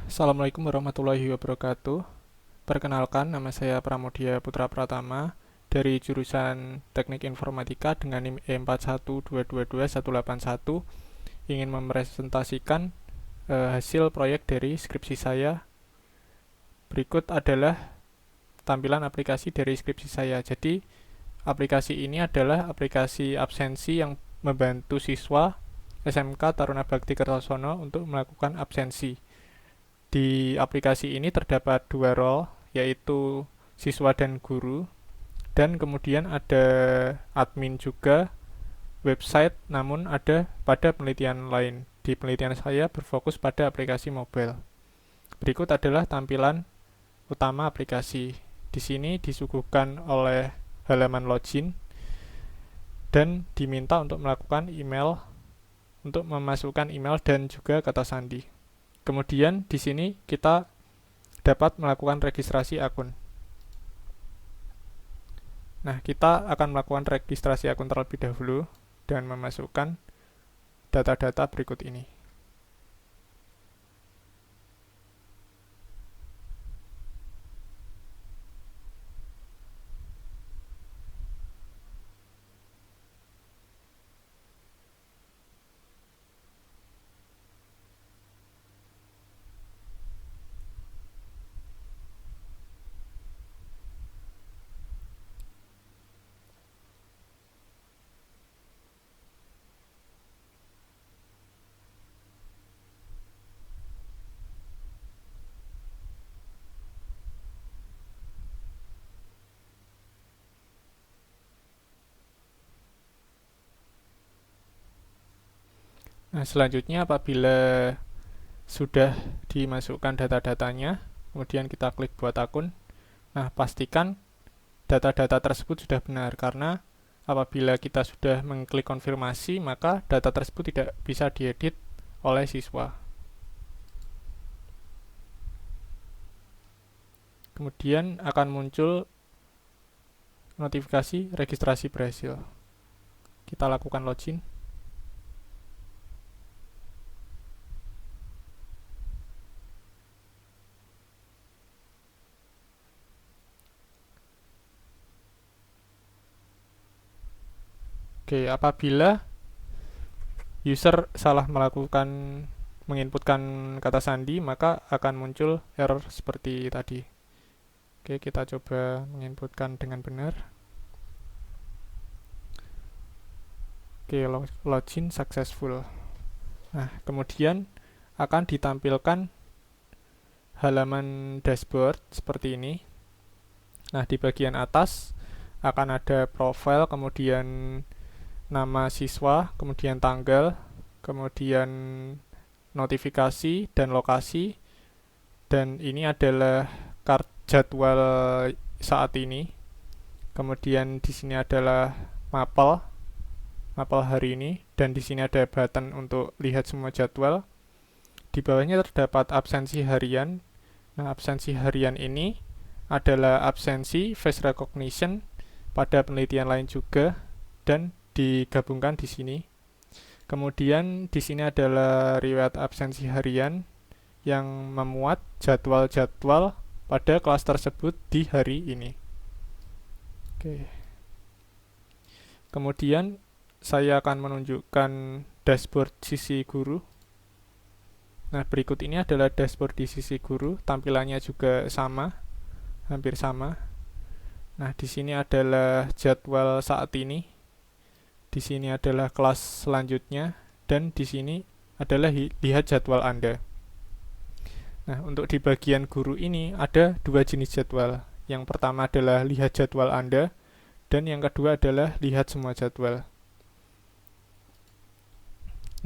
Assalamualaikum warahmatullahi wabarakatuh. Perkenalkan, nama saya Pramudia Putra Pratama dari jurusan Teknik Informatika dengan NIM E412222181, ingin mempresentasikan hasil proyek dari skripsi saya. Berikut adalah tampilan aplikasi dari skripsi saya. Jadi, aplikasi ini adalah aplikasi absensi yang membantu siswa SMK Taruna Bakti Kertosono untuk melakukan absensi. Di aplikasi ini terdapat dua role, yaitu siswa dan guru, dan kemudian ada admin juga website, namun ada pada penelitian lain. Di penelitian saya berfokus pada aplikasi mobile. Berikut adalah tampilan utama aplikasi. Di sini disuguhkan oleh halaman login dan diminta untuk melakukan email, untuk memasukkan email dan juga kata sandi. Kemudian di sini kita dapat melakukan registrasi akun. Nah, kita akan melakukan registrasi akun terlebih dahulu dan memasukkan data-data berikut ini. Nah, selanjutnya apabila sudah dimasukkan data-datanya, kemudian kita klik buat akun. Nah, pastikan data-data tersebut sudah benar, karena apabila kita sudah mengklik konfirmasi, maka data tersebut tidak bisa diedit oleh siswa. Kemudian akan muncul notifikasi registrasi berhasil. Kita lakukan login. Oke, apabila user salah menginputkan kata sandi, maka akan muncul error seperti tadi. Oke, kita coba menginputkan dengan benar. Oke, login successful. Nah, kemudian akan ditampilkan halaman dashboard seperti ini. Nah, di bagian atas akan ada profile, kemudian nama siswa, kemudian tanggal, kemudian notifikasi dan lokasi, dan ini adalah jadwal saat ini. Kemudian di sini adalah mapel hari ini, dan di sini ada button untuk lihat semua jadwal. Di bawahnya terdapat absensi harian. Nah, absensi harian ini adalah absensi face recognition pada penelitian lain juga, dan digabungkan di sini. Kemudian di sini adalah riwayat absensi harian yang memuat jadwal-jadwal pada kelas tersebut di hari ini. Oke. Kemudian saya akan menunjukkan dashboard sisi guru. Nah, berikut ini adalah dashboard di sisi guru. Tampilannya juga sama, hampir sama. Nah, di sini adalah jadwal saat ini. Di sini adalah kelas selanjutnya, dan di sini adalah lihat jadwal Anda. Nah, untuk di bagian guru ini ada dua jenis jadwal. Yang pertama adalah lihat jadwal Anda, dan yang kedua adalah lihat semua jadwal.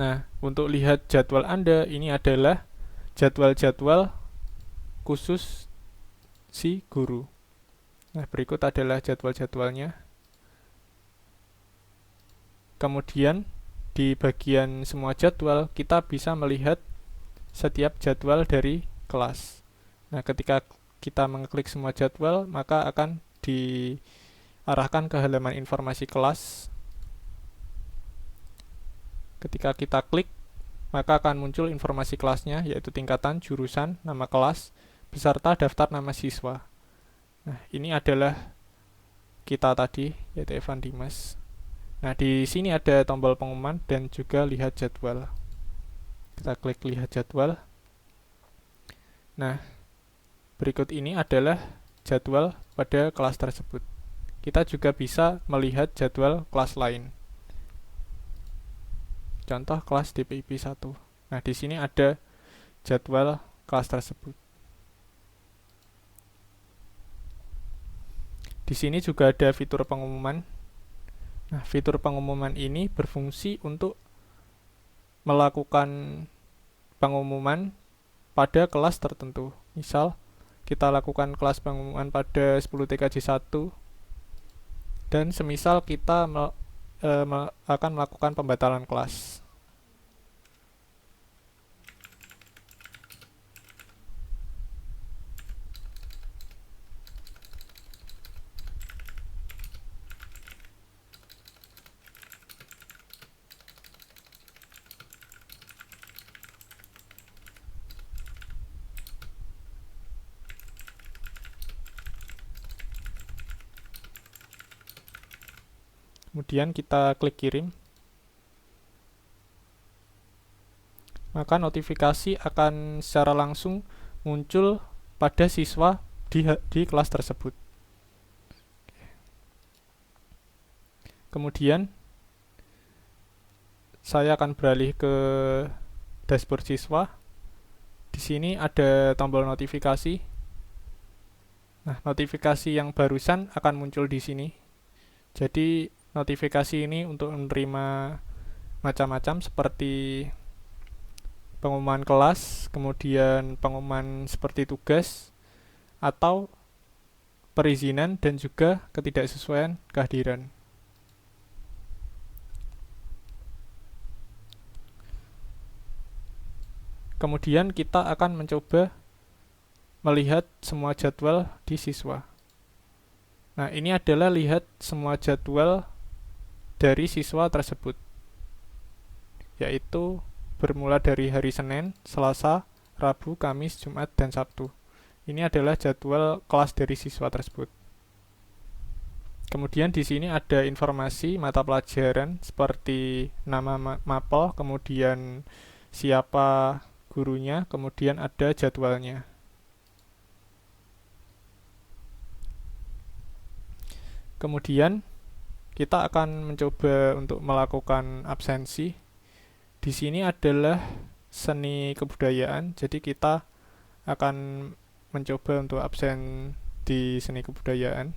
Nah, untuk lihat jadwal Anda, ini adalah jadwal-jadwal khusus si guru. Nah, berikut adalah jadwal-jadwalnya. Kemudian di bagian semua jadwal kita bisa melihat setiap jadwal dari kelas. Nah, ketika kita mengklik semua jadwal, maka akan diarahkan ke halaman informasi kelas. Ketika kita klik, maka akan muncul informasi kelasnya, yaitu tingkatan, jurusan, nama kelas, beserta daftar nama siswa. Nah, ini adalah kita tadi, yaitu Evan Dimas. Nah, di sini ada tombol pengumuman dan juga lihat jadwal. Kita klik lihat jadwal. Nah, berikut ini adalah jadwal pada kelas tersebut. Kita juga bisa melihat jadwal kelas lain. Contoh kelas DPIP 1. Nah, di sini ada jadwal kelas tersebut. Di sini juga ada fitur pengumuman. Nah, fitur pengumuman ini berfungsi untuk melakukan pengumuman pada kelas tertentu. Misal, kita lakukan kelas pengumuman pada 10 TKJ 1 dan semisal kita akan melakukan pembatalan kelas. Kemudian kita klik kirim. Maka notifikasi akan secara langsung muncul pada siswa di kelas tersebut. Kemudian saya akan beralih ke dashboard siswa. Di sini ada tombol notifikasi. Nah, notifikasi yang barusan akan muncul di sini. Jadi notifikasi ini untuk menerima macam-macam seperti pengumuman kelas, kemudian pengumuman seperti tugas, atau perizinan dan juga ketidaksesuaian kehadiran. Kemudian kita akan mencoba melihat semua jadwal di siswa. Nah, ini adalah lihat semua jadwal dari siswa tersebut, yaitu bermula dari hari Senin, Selasa, Rabu, Kamis, Jumat, dan Sabtu. Ini adalah jadwal kelas dari siswa tersebut. Kemudian di sini ada informasi mata pelajaran seperti nama mapel, kemudian siapa gurunya, kemudian ada jadwalnya. Kemudian kita akan mencoba untuk melakukan absensi. Di sini adalah seni kebudayaan, jadi kita akan mencoba untuk absen di seni kebudayaan.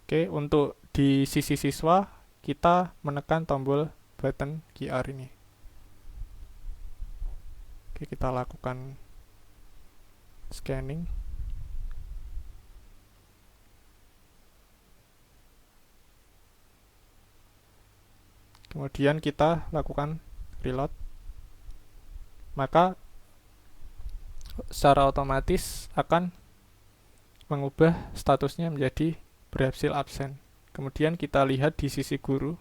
Oke, untuk di sisi siswa kita menekan tombol button QR ini. Oke, kita lakukan scanning. Kemudian kita lakukan reload. Maka secara otomatis akan mengubah statusnya menjadi berhasil absen. Kemudian kita lihat di sisi guru.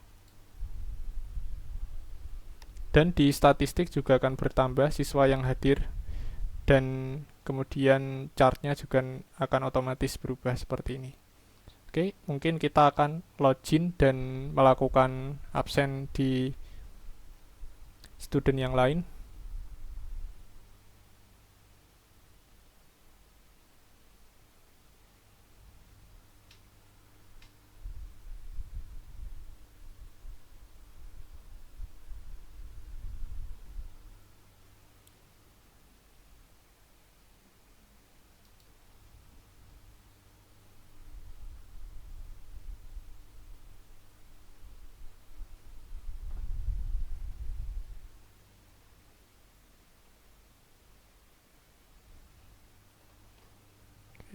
Dan di statistik juga akan bertambah siswa yang hadir, dan kemudian chartnya juga akan otomatis berubah seperti ini. Oke, mungkin kita akan login dan melakukan absen di student yang lain.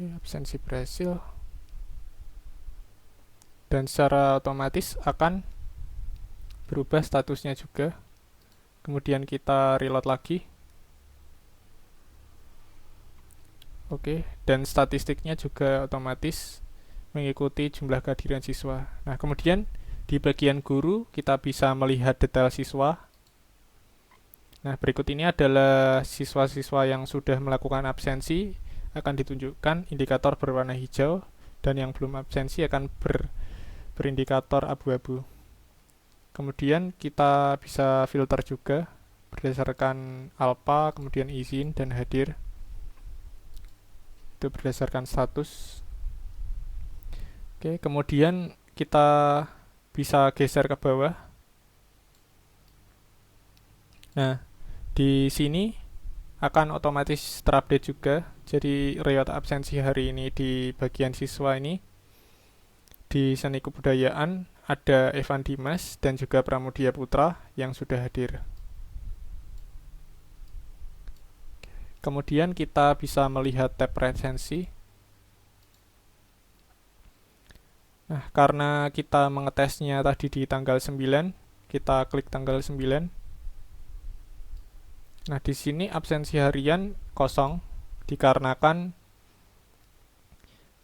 Absensi berhasil, dan secara otomatis akan berubah statusnya juga. Kemudian kita reload lagi. Oke, dan statistiknya juga otomatis mengikuti jumlah kehadiran siswa. Nah, kemudian Di bagian guru, kita bisa melihat detail siswa. Nah, berikut ini adalah siswa-siswa yang sudah melakukan absensi, akan ditunjukkan indikator berwarna hijau, dan yang belum absensi akan berindikator abu-abu. Kemudian kita bisa filter juga berdasarkan alpha, kemudian izin, dan hadir. Itu berdasarkan status. Oke, kemudian kita bisa geser ke bawah. Nah, di sini akan otomatis terupdate juga. Jadi riwayat absensi hari ini di bagian siswa ini di seni kebudayaan ada Evan Dimas dan juga Pramudia Putra yang sudah hadir. Kemudian kita bisa melihat tab resensi. Nah, karena kita mengetesnya tadi di tanggal 9, kita klik tanggal 9. Nah, di sini absensi harian kosong dikarenakan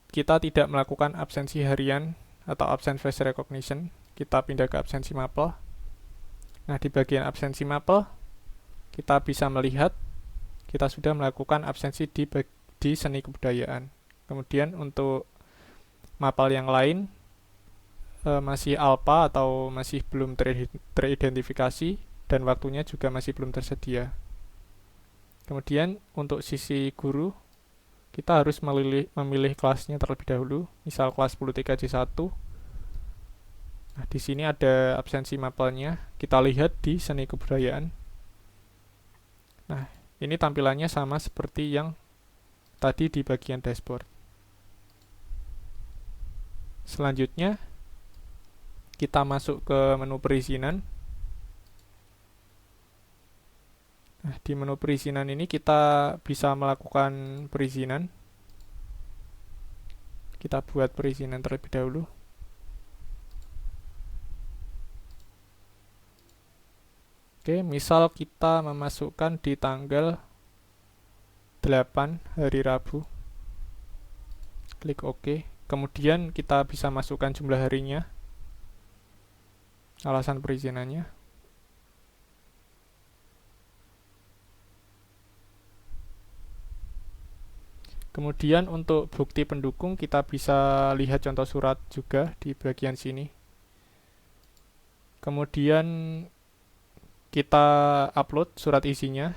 kita tidak melakukan absensi harian atau absent face recognition. Kita pindah ke absensi mapel. Nah, di bagian absensi mapel kita bisa melihat kita sudah melakukan absensi di seni kebudayaan. Kemudian untuk mapel yang lain masih alpha atau masih belum teridentifikasi dan waktunya juga masih belum tersedia. Kemudian untuk sisi guru, kita harus memilih kelasnya terlebih dahulu, misal kelas 10 TKJ1. Nah, di sini ada absensi mapelnya, kita lihat di seni kebudayaan. Nah, ini tampilannya sama seperti yang tadi di bagian dashboard. Selanjutnya, kita masuk ke menu perizinan. Nah, di menu perizinan ini kita bisa melakukan perizinan. Kita buat perizinan terlebih dahulu. Oke, misal kita memasukkan di tanggal 8 hari Rabu. Klik OK. Kemudian kita bisa masukkan jumlah harinya. Alasan perizinannya. Kemudian untuk bukti pendukung kita bisa lihat contoh surat juga di bagian sini. Kemudian kita upload surat isinya.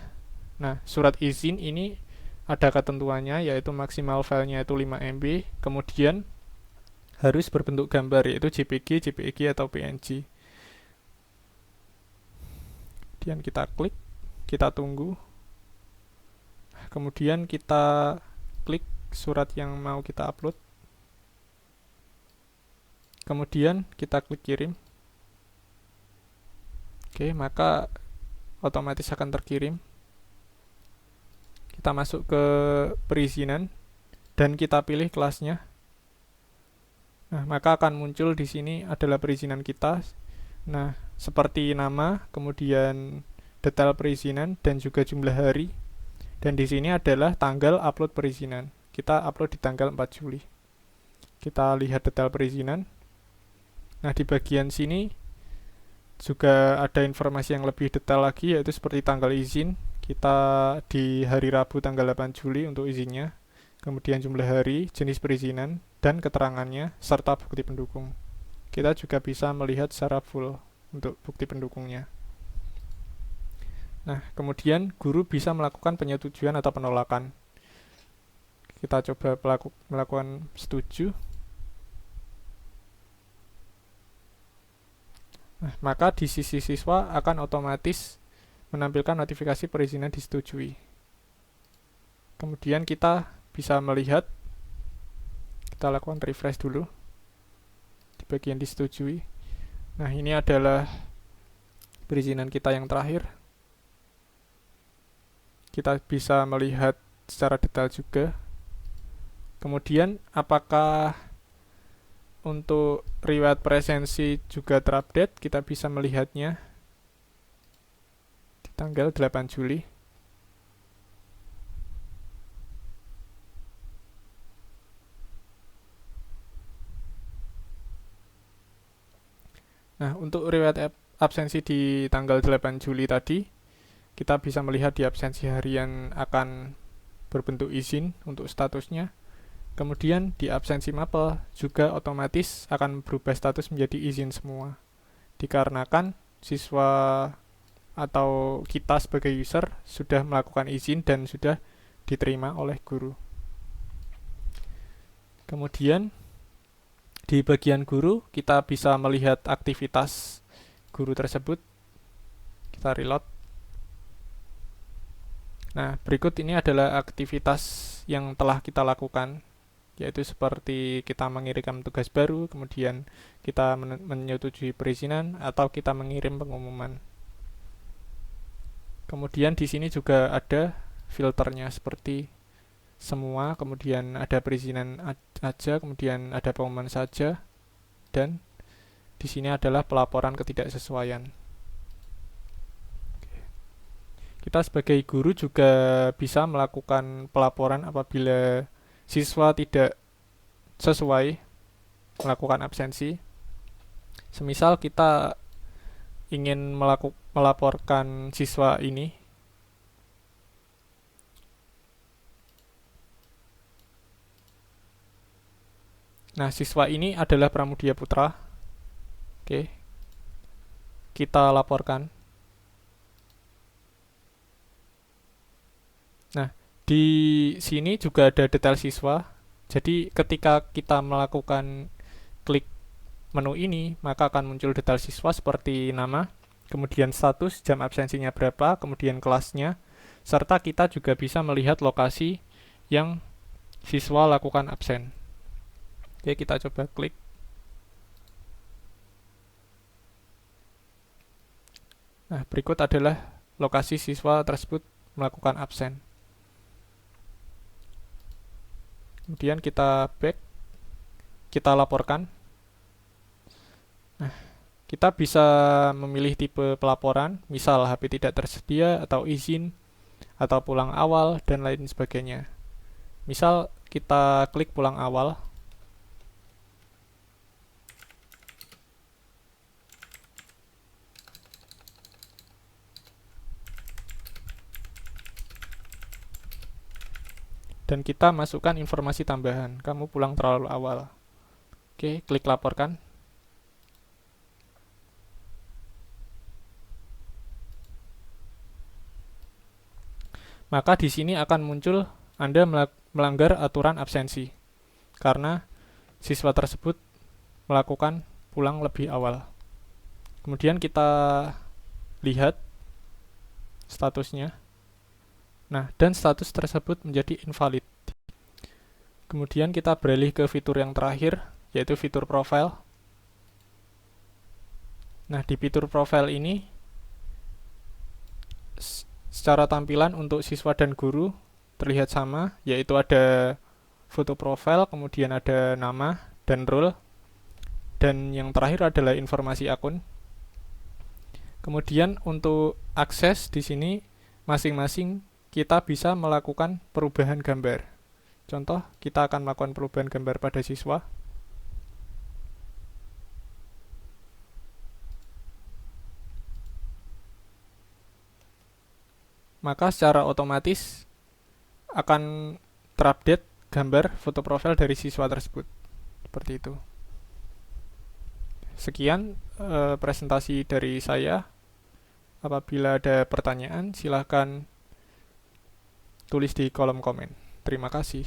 Nah, surat izin ini ada ketentuannya yaitu maksimal filenya itu 5 MB, kemudian harus berbentuk gambar yaitu JPG, JPEG atau PNG. Kemudian kita klik, kita tunggu. Kemudian kita klik surat yang mau kita upload. Kemudian kita klik kirim. Oke, maka otomatis akan terkirim. Kita masuk ke perizinan dan kita pilih kelasnya. Nah, maka akan muncul di sini adalah perizinan kita. Nah, seperti nama, kemudian detail perizinan dan juga jumlah hari. Dan di sini adalah tanggal upload perizinan. Kita upload di tanggal 4 Juli. Kita lihat detail perizinan. Nah, di bagian sini juga ada informasi yang lebih detail lagi, yaitu seperti tanggal izin. Kita di hari Rabu tanggal 8 Juli untuk izinnya. Kemudian jumlah hari, jenis perizinan, dan keterangannya, serta bukti pendukung. Kita juga bisa melihat secara full untuk bukti pendukungnya. Nah, kemudian guru bisa melakukan penyetujuan atau penolakan. Kita coba melakukan setuju. Nah, maka di sisi siswa akan otomatis menampilkan notifikasi perizinan disetujui. Kemudian kita bisa melihat, kita lakukan refresh dulu di bagian disetujui. Nah, ini adalah perizinan kita yang terakhir. Kita bisa melihat secara detail juga. Kemudian apakah untuk riwayat presensi juga terupdate? Kita bisa melihatnya di tanggal 8 Juli. Nah, untuk riwayat absensi di tanggal 8 Juli tadi, kita bisa melihat di absensi harian akan berbentuk izin untuk statusnya. Kemudian di absensi mapel juga otomatis akan berubah status menjadi izin semua. Dikarenakan siswa atau kita sebagai user sudah melakukan izin dan sudah diterima oleh guru. Kemudian di bagian guru kita bisa melihat aktivitas guru tersebut. Kita reload. Nah, berikut ini adalah aktivitas yang telah kita lakukan, yaitu seperti kita mengirimkan tugas baru, kemudian kita menyetujui perizinan, atau kita mengirim pengumuman. Kemudian di sini juga ada filternya seperti semua, kemudian ada perizinan aja, kemudian ada pengumuman saja, dan di sini adalah pelaporan ketidaksesuaian. Kita sebagai guru juga bisa melakukan pelaporan apabila siswa tidak sesuai melakukan absensi. Semisal kita ingin melaporkan siswa ini, nah siswa ini adalah Pramudia Putra. Oke, kita laporkan. Nah, di sini juga ada detail siswa. Jadi ketika kita melakukan klik menu ini, maka akan muncul detail siswa seperti nama, kemudian status, jam absensinya berapa, kemudian kelasnya, serta kita juga bisa melihat lokasi yang siswa lakukan absen. Oke, kita coba klik. Nah, berikut adalah lokasi siswa tersebut melakukan absen. Kemudian kita back, kita laporkan. Nah, kita bisa memilih tipe pelaporan, misal HP tidak tersedia, atau izin, atau pulang awal, dan lain sebagainya. Misal kita klik pulang awal. Dan kita masukkan informasi tambahan, kamu pulang terlalu awal. Oke, klik laporkan. Maka di sini akan muncul Anda melanggar aturan absensi karena siswa tersebut melakukan pulang lebih awal. Kemudian kita lihat statusnya. Nah, dan status tersebut menjadi invalid. Kemudian kita beralih ke fitur yang terakhir, yaitu fitur profile. Nah, di fitur profile ini, secara tampilan untuk siswa dan guru terlihat sama, yaitu ada foto profile, kemudian ada nama dan role, dan yang terakhir adalah informasi akun. Kemudian untuk akses di sini masing-masing kita bisa melakukan perubahan gambar. Contoh, kita akan melakukan perubahan gambar pada siswa. Maka secara otomatis akan terupdate gambar foto profil dari siswa tersebut. Seperti itu. Sekian presentasi dari saya. Apabila ada pertanyaan, silahkan tulis di kolom komen. Terima kasih.